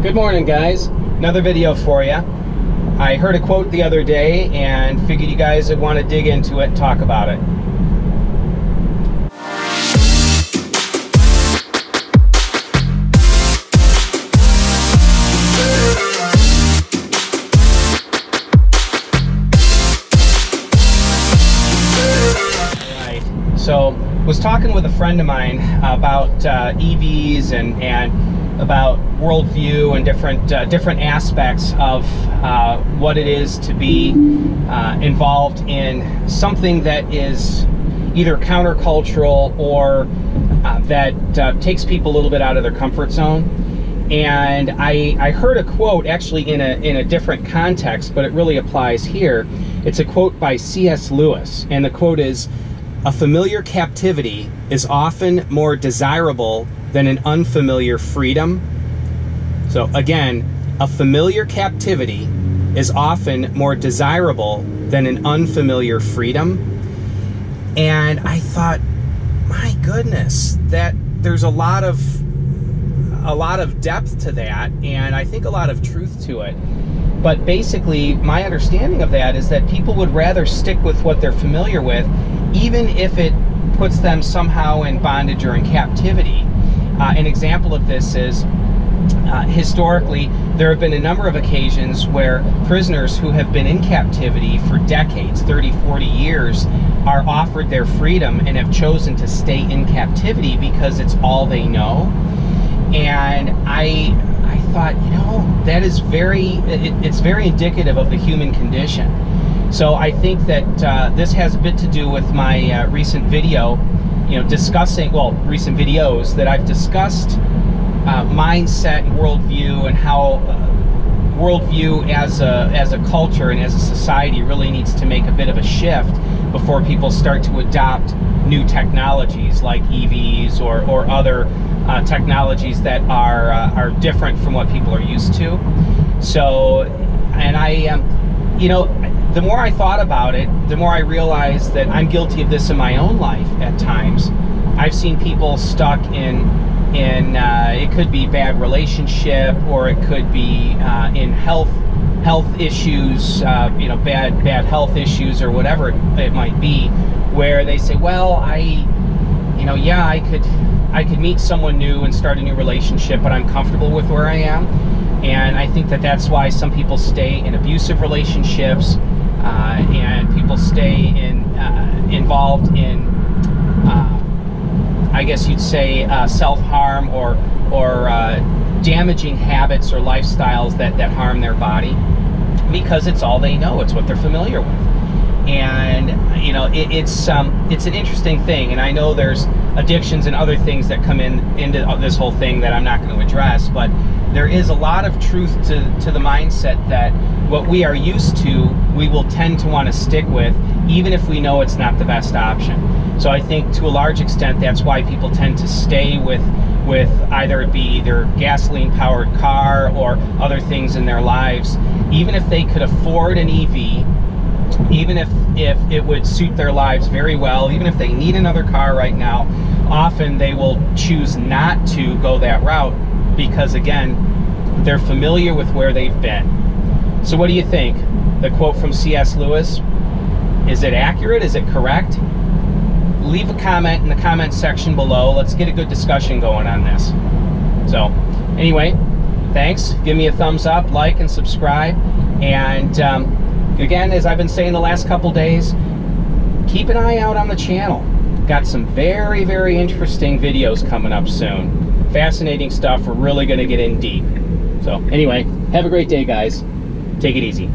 Good morning, guys. Another video for you. I heard a quote the other day and figured you guys would want to dig into it and talk about it. Alright, so was talking with a friend of mine about EVs and about worldview and different aspects of what it is to be involved in something that is either countercultural or that takes people a little bit out of their comfort zone. And I heard a quote actually in a different context, but it really applies here. It's a quote by C.S. Lewis, and the quote is, "A familiar captivity is often more desirable than an unfamiliar freedom." So again, a familiar captivity is often more desirable than an unfamiliar freedom. And I thought, my goodness, that there's a lot of depth to that, and I think a lot of truth to it. But basically, my understanding of that is that people would rather stick with what they're familiar with, even if it puts them somehow in bondage or in captivity. An example of this is, historically, there have been a number of occasions where prisoners who have been in captivity for decades, 30, 40 years, are offered their freedom and have chosen to stay in captivity because it's all they know. And I thought, you know, that is it's very indicative of the human condition. So I think that this has a bit to do with my recent video, discussing, recent videos that I've discussed mindset and worldview, and how worldview as a culture and as a society really needs to make a bit of a shift before people start to adopt new technologies like EVs or other technologies that are different from what people are used to. So, and the more I thought about it, the more I realized that I'm guilty of this in my own life at times. I've seen people stuck in it could be bad relationship, or it could be in health issues, bad health issues, or whatever it might be, where they say, well, I could meet someone new and start a new relationship, but I'm comfortable with where I am. And I think that that's why some people stay in abusive relationships, and people stay involved in, I guess you'd say, self-harm or damaging habits or lifestyles that harm their body, because it's all they know. It's what they're familiar with. And it's an interesting thing, and I know there's addictions and other things that come into this whole thing that I'm not going to address, but there is a lot of truth to the mindset that what we are used to, we will tend to want to stick with, even if we know it's not the best option. So I think to a large extent that's why people tend to stay with either it be their gasoline-powered car or other things in their lives, even if they could afford an EV, even if it would suit their lives very well, even if they need another car right now, often they will choose not to go that route because, again, they're familiar with where they've been. So what do you think? The quote from C.S. Lewis, is it accurate? Is it correct? Leave a comment in the comment section below. Let's get a good discussion going on this. So anyway, thanks. Give me a thumbs up, like, and subscribe. And again, as I've been saying the last couple days, keep an eye out on the channel. Got some very, very interesting videos coming up soon. Fascinating stuff. We're really going to get in deep. So anyway, have a great day, guys. Take it easy.